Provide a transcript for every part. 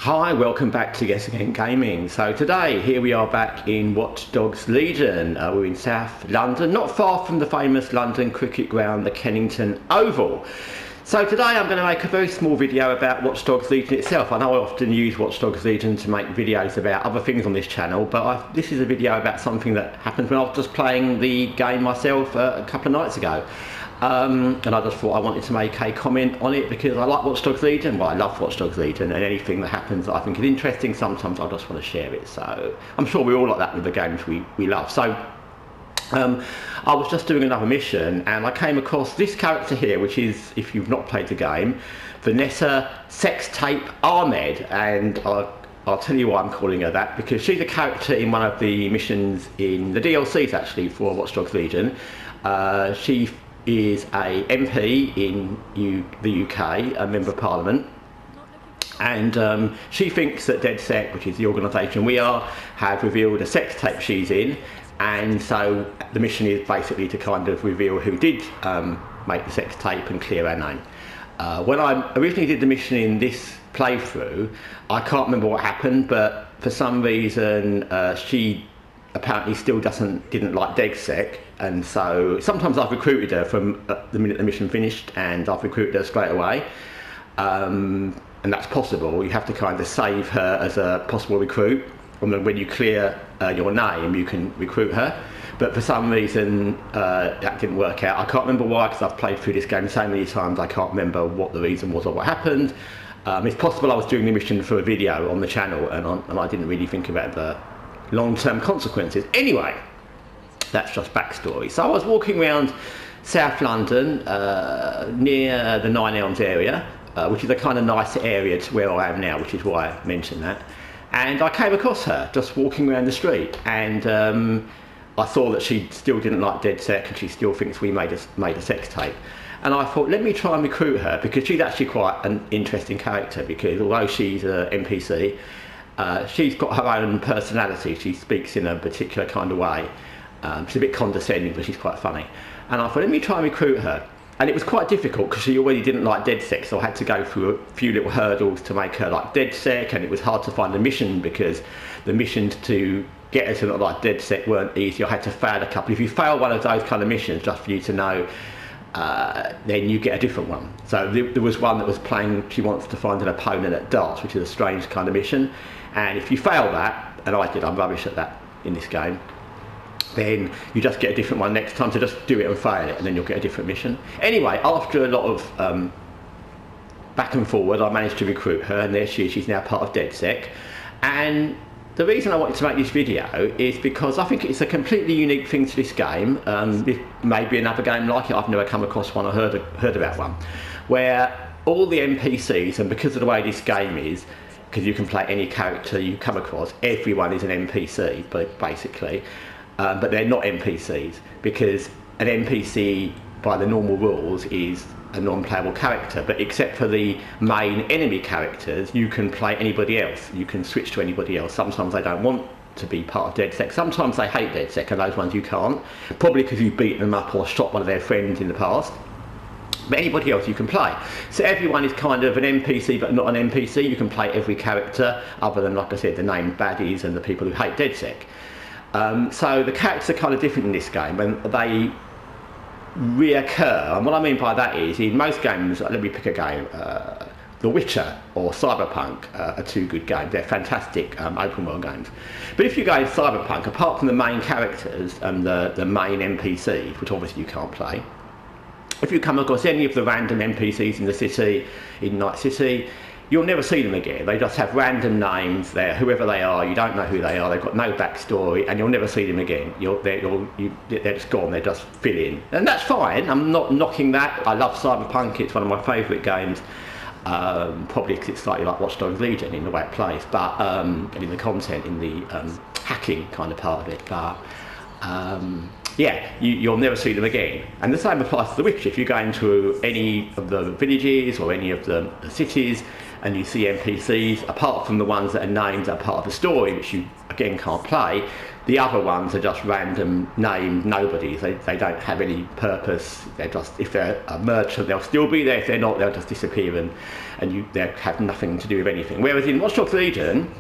Hi, welcome back to Guessagaingaming. So today, here we are back in Watch Dogs Legion. We're in South London, not far from the famous London cricket ground, the Kennington Oval. So today I'm going to make a very small video about Watch Dogs Legion itself. I know I often use Watch Dogs Legion to make videos about other things on this channel, but this is a video about something that happened when I was just playing the game myself a couple of nights ago. And I just thought I wanted to make a comment on it because I like Watch Dogs Legion. Well, I love Watch Dogs Legion, and anything that happens that I think is interesting, sometimes I just want to share it. So I'm sure we're all like that with the games we love. So I was just doing another mission and I came across this character here, which is, if you've not played the game, Vanessa Sex Tape Ahmed, and I'll tell you why I'm calling her that, because she's a character in one of the missions in the DLCs actually for Watch Dogs Legion. She is a MP in the UK, a Member of Parliament, and she thinks that DedSec, which is the organisation we are, have revealed a sex tape she's in, and so the mission is basically to kind of reveal who did make the sex tape and clear our name. When I originally did the mission in this playthrough, I can't remember what happened, but for some reason she apparently still didn't like DedSec, and so sometimes I've recruited her from the minute the mission finished, and I've recruited her straight away, and that's possible. You have to kind of save her as a possible recruit, and then when you clear your name you can recruit her, but for some reason that didn't work out. I can't remember why, because I've played through this game so many times I can't remember what the reason was or what happened. It's possible I was doing the mission for a video on the channel and I didn't really think about the long-term consequences. Anyway, that's just backstory. So I was walking around South London near the Nine Elms area, which is a kind of nice area to where I am now, which is why I mentioned that. And I came across her just walking around the street, and I saw that she still didn't like DedSec and she still thinks we made a sex tape. And I thought, let me try and recruit her, because she's actually quite an interesting character, because although she's an NPC, she's got her own personality. She speaks in a particular kind of way. She's a bit condescending, but she's quite funny. And I thought, let me try and recruit her. And it was quite difficult because she already didn't like DedSec, so I had to go through a few little hurdles to make her like DedSec, and it was hard to find a mission because the missions to get her to not like DedSec weren't easy. I had to fail a couple. If you fail one of those kind of missions, just for you to know, then you get a different one. So there was one that was playing, she wants to find an opponent at darts, which is a strange kind of mission, and if you fail that, and I did, I'm rubbish at that in this game, then you just get a different one next time, so just do it and fail it and then you'll get a different mission. Anyway, after a lot of back and forward, I managed to recruit her, and there she is. She's now part of DedSec. And the reason I wanted to make this video is because I think it's a completely unique thing to this game. This may be another game like it, I've never come across one or heard about one, where all the NPCs, and because of the way this game is, because you can play any character you come across, everyone is an NPC, but basically. But they're not NPCs, because an NPC by the normal rules is a non-playable character, but except for the main enemy characters, you can play anybody else. You can switch to anybody else. Sometimes they don't want to be part of DedSec, sometimes they hate DedSec, and those ones you can't, probably because you've beaten them up or shot one of their friends in the past. But anybody else you can play. So everyone is kind of an NPC but not an NPC. You can play every character other than, like I said, the named baddies and the people who hate DedSec. So the characters are kind of different in this game, and they reoccur. And what I mean by that is, in most games, let me pick a game, The Witcher or Cyberpunk are two good games. They're fantastic open world games. But if you go in Cyberpunk, apart from the main characters and the main NPCs, which obviously you can't play, if you come across any of the random NPCs in the city, in Night City, you'll never see them again. They just have random names. They're whoever they are. You don't know who they are. They've got no backstory, and you'll never see them again. They're just gone. They're just fill in, and that's fine. I'm not knocking that. I love Cyberpunk. It's one of my favourite games. Probably because it's slightly like Watch Dogs Legion in the way it plays, but and in the content, in the hacking kind of part of it. But yeah, you'll never see them again. And the same applies to The Witcher. If you go into any of the villages or any of the cities and you see NPCs, apart from the ones that are named are part of the story, which you again can't play, The other ones are just random named nobodies. They don't have any purpose. They're just, if they're a merchant, they'll still be there. If they're not, they'll just disappear and they'll have nothing to do with anything. Whereas in Watch Dogs Legion,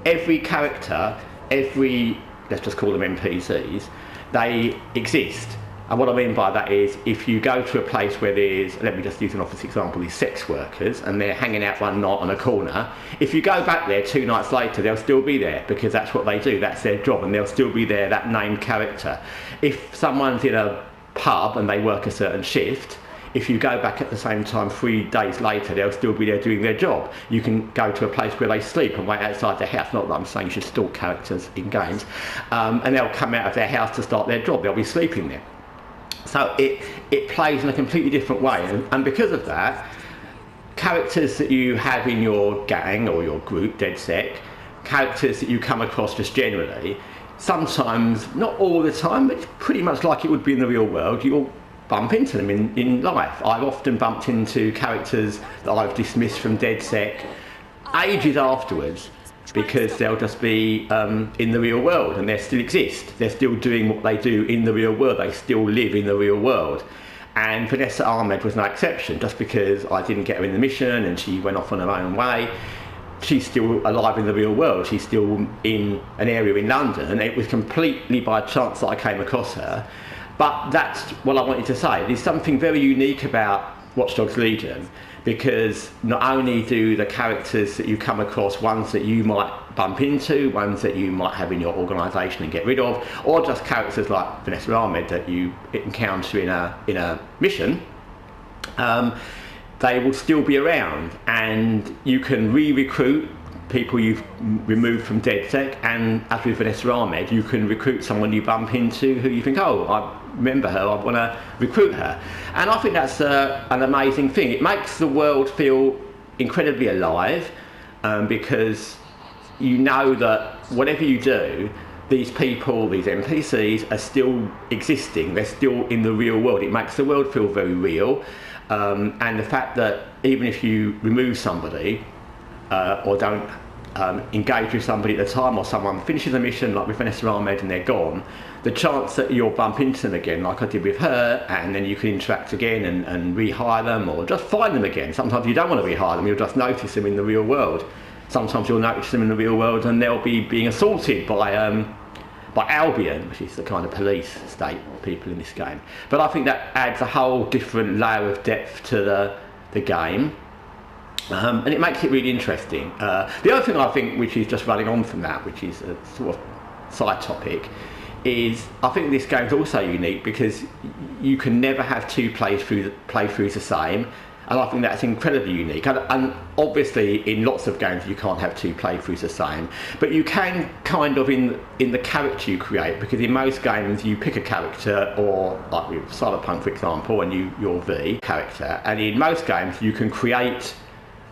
every character, let's just call them NPCs, they exist. And what I mean by that is, if you go to a place where there's, let me just use an obvious example, these sex workers, and they're hanging out one night on a corner, if you go back there 2 nights later, they'll still be there, because that's what they do, that's their job, and they'll still be there, that named character. If someone's in a pub and they work a certain shift, if you go back at the same time 3 days later, they'll still be there doing their job. You can go to a place where they sleep and wait outside their house. Not that I'm saying you should stalk characters in games. And they'll come out of their house to start their job. They'll be sleeping there. So it plays in a completely different way. And because of that, characters that you have in your gang or your group, DedSec, characters that you come across just generally, sometimes, not all the time, but pretty much like it would be in the real world, you'll bump into them in life. I've often bumped into characters that I've dismissed from DedSec ages afterwards, because they'll just be in the real world and they still exist. They're still doing what they do in the real world. They still live in the real world. And Vanessa Ahmed was no exception. Just because I didn't get her in the mission and she went off on her own way, she's still alive in the real world. She's still in an area in London, and it was completely by chance that I came across her. But that's what I wanted to say. There's something very unique about Watch Dogs Legion, because not only do the characters that you come across, ones that you might bump into, ones that you might have in your organisation and get rid of, or just characters like Vanessa Ahmed that you encounter in a mission, they will still be around, and you can re-recruit people you've removed from DedSec, and as with Vanessa Ahmed, you can recruit someone you bump into who you think, oh, I remember her, I want to recruit her. And I think that's an amazing thing. It makes the world feel incredibly alive, because you know that whatever you do, these people, these NPCs are still existing, they're still in the real world. It makes the world feel very real, and the fact that even if you remove somebody or don't engage with somebody at the time, or someone finishes a mission like with Vanessa Ahmed and they're gone, the chance that you'll bump into them again like I did with her, and then you can interact again and rehire them, or just find them again. Sometimes you don't want to rehire them, you'll just notice them in the real world. Sometimes you'll notice them in the real world and they'll be being assaulted by Albion, which is the kind of police state people in this game. But I think that adds a whole different layer of depth to the game. And it makes it really interesting. The other thing I think, which is just running on from that, which is a sort of side topic, is I think this game's also unique because you can never have 2 playthroughs the same, and I think that's incredibly unique. And obviously in lots of games you can't have 2 playthroughs the same, but you can kind of in the character you create, because in most games you pick a character, or like with Cyberpunk for example, and you're the character, and in most games you can create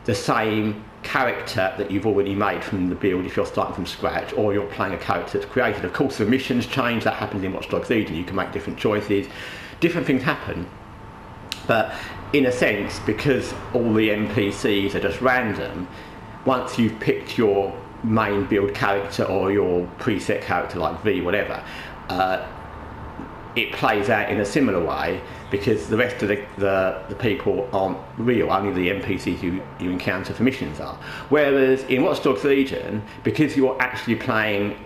the same character that you've already made from the build if you're starting from scratch, or you're playing a character that's created. Of course the missions change, that happens in Watch Dogs Legion, you can make different choices, different things happen, but in a sense, because all the NPCs are just random, once you've picked your main build character or your preset character like V, whatever, it plays out in a similar way, because the rest of the people aren't real, only the NPCs you encounter for missions are. Whereas in Watch Dogs Legion, because you're actually playing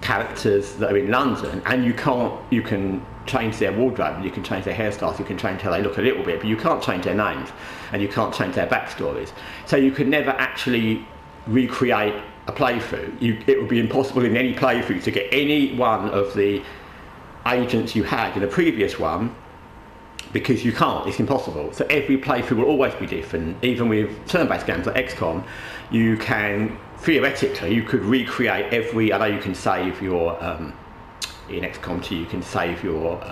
characters that are in London, and you can change their wardrobe, you can change their hairstyles, you can change how they look a little bit, but you can't change their names and you can't change their backstories. So you could never actually recreate a playthrough. It would be impossible in any playthrough to get any one of the agents you had in a previous one, because you can't, it's impossible. So every playthrough will always be different. Even with turn-based games like XCOM, you can theoretically, you could recreate every, I know you can save your in XCOM 2 you can save your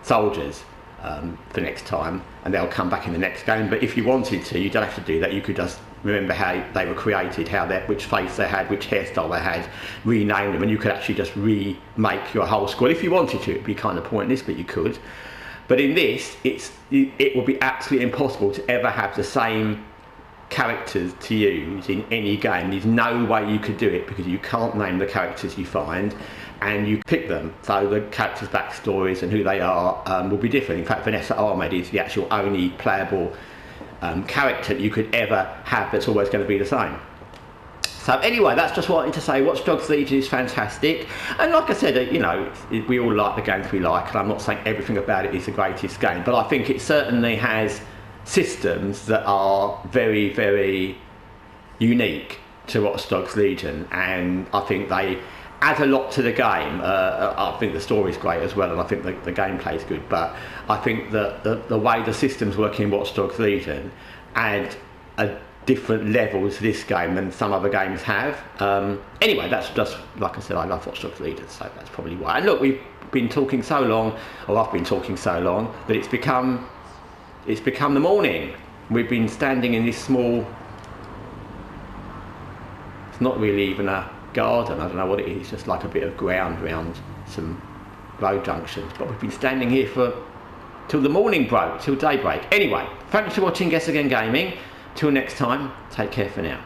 soldiers for next time and they'll come back in the next game, but if you wanted to, you don't have to do that. You could just remember how they were created, which face they had, which hairstyle they had, rename them, and you could actually just remake your whole squad if you wanted to. It'd be kind of pointless, but you could. But in this, it would be absolutely impossible to ever have the same characters to use in any game. There's no way you could do it because you can't name the characters you find, and you pick them, so the characters' backstories and who they are will be different. In fact, Vanessa Ahmed is the actual only playable character you could ever have that's always going to be the same. So anyway, that's just what I wanted to say. Watch Dogs Legion is fantastic, and like I said, you know, we all like the games we like, and I'm not saying everything about it is the greatest game, but I think it certainly has systems that are very, very unique to Watch Dogs Legion, and I think they add a lot to the game. I think the story's great as well, and I think the gameplay is good, but I think that the way the systems work in Watch Dogs Legion add a different level to this game than some other games have. Anyway, that's just, like I said, I love Watch Dogs Legion, so that's probably why. And look, we've been talking so long, or I've been talking so long, that it's become the morning. We've been standing in this small, it's not really even a garden, I don't know what it is, it's just like a bit of ground around some road junctions, but we've been standing here till the morning broke, till daybreak. Anyway, thanks for watching Guessagaingaming. Till next time, take care for now.